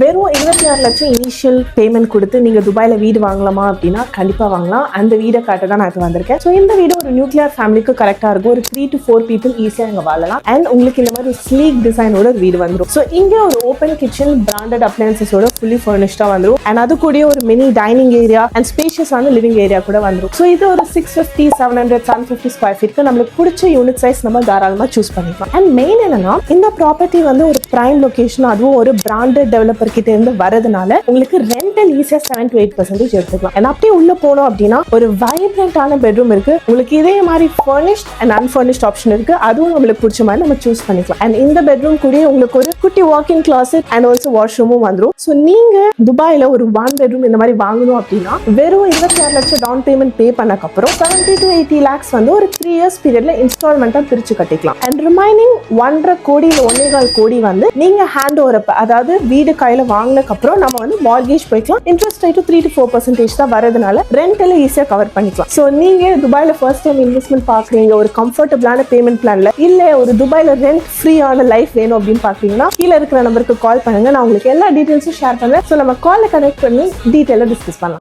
வெறும் 26 லட்சம் initial payment கொடுத்து நீங்க துபாயில வீடு வாங்கலாமா அப்படின்னா கண்டிப்பா வாங்கலாம். அந்த வீடை காட்ட தான் நான் இப்போ வந்திருக்கேன். ஸோ இந்த வீடு ஒரு நியூக்ளியர் ஃபேமிலிக்கு கரெக்டா இருக்கும். ஒரு 3 to 4 people ஈஸியா இங்க வாழலாம். அண்ட் உங்களுக்கு இந்த மாதிரி ஸ்லீக் டிசைனோட வீடு வந்துடும். ஸோ இங்க ஒரு ஓப்பன் கிச்சன் பிராண்டட் அப்ளையன்சஸோட ஃபுல்லி ஃபர்னிஷ்டா வந்துடும். அண்ட் அது கூட ஒரு மினி டைனிங் ஏரியா அண்ட் ஸ்பேஷியஸான லிவிங் ஏரியா கூட வந்துடும். ஸோ இது ஒரு 650, 700, 750 ஸ்கொயர் ஃபீட்க்கு நம்மளுக்கு பிடிச்ச யூனிட் சைஸ் நம்ம தாராளமா சூஸ் பண்ணிக்கலாம். அண்ட் மெயின் என்னன்னா இந்த ப்ராப்பர்ட்டி வந்து ஒரு பிரைம் லொகேஷன், அதுவும் ஒரு பிராண்டட் டெவலப்பர் கிட்ட இருந்து வரதுனால உங்களுக்கு ரெண்டல் ஈஸியா 7 to 8% எடுத்துக்கலாம். அண்ட் அப்படியே உள்ள போனோம் அப்படின்னா ஒரு வைப்ரண்டான பெட்ரூம் இருக்கு. உங்களுக்கு இதே மாதிரி ஃபர்னிஷ்ட் அண்ட் அன்ஃபர்னிஷ்ட் ஆப்ஷன் இருக்கு. அதுவும் நம்மளுக்கு பிடிச்ச மாதிரி நம்ம சூஸ் பண்ணிக்கலாம். அண்ட் இந்த பெட்ரூம் கூட உங்களுக்கு ஒரு குட்டி வாக்கிங் கிளாசெட் அண்ட் ஆல்சோ வாஷ்ரூமும் வந்துடும். ஸோ நீங்க துபாயில ஒரு 1 பெட்ரூம் இந்த மாதிரி வாங்கணும் அப்படின்னா வெறும் 26 லட்சம் down payment pay பண்ணக்கப்புறம் 70 to 80 lakhs வந்து ஒரு 3 years பீரியட்ல இன்ஸ்டால்மெண்டா பிரிச்சு கட்டிக்கலாம். அண்ட் ரிமைனிங் 1.5 கோடி 1.25 கோடி வந்து நீங்க ஹேண்ட் ஓவர், அதாவது வீடு கையில வாங்கினக்கு அப்புறம் நம்ம வந்து மார்கேஜ் போய்க்கலாம். இன்ட்ரெஸ்ட் ரேட்டு 3 to 4% தான் வரதுனால ரெண்டல ஈஸியா கவர் பண்ணிக்கலாம். ஸோ நீங்க துபாயில ஃபர்ஸ்ட் டைம் இன்வெஸ்ட்மெண்ட் பாக்குறீங்க, ஒரு கம்ஃபர்டபுளான பேமெண்ட் பிளான்ல இல்ல ஒரு துபாயில ரெண்ட் ஃப்ரீயான லைஃப் வேணும் அப்படின்னு பாத்தீங்கன்னா கீழே இருக்கிற நம்பருக்கு கால் பண்ணுங்க. நான் உங்களுக்கு எல்லா டீடைல்ஸும் ஷேர் பண்ணுவேன். ஸோ நம்ம காலை கனெக்ட் பண்ணி டீடைலா டிஸ்கஸ் பண்ணலாம்.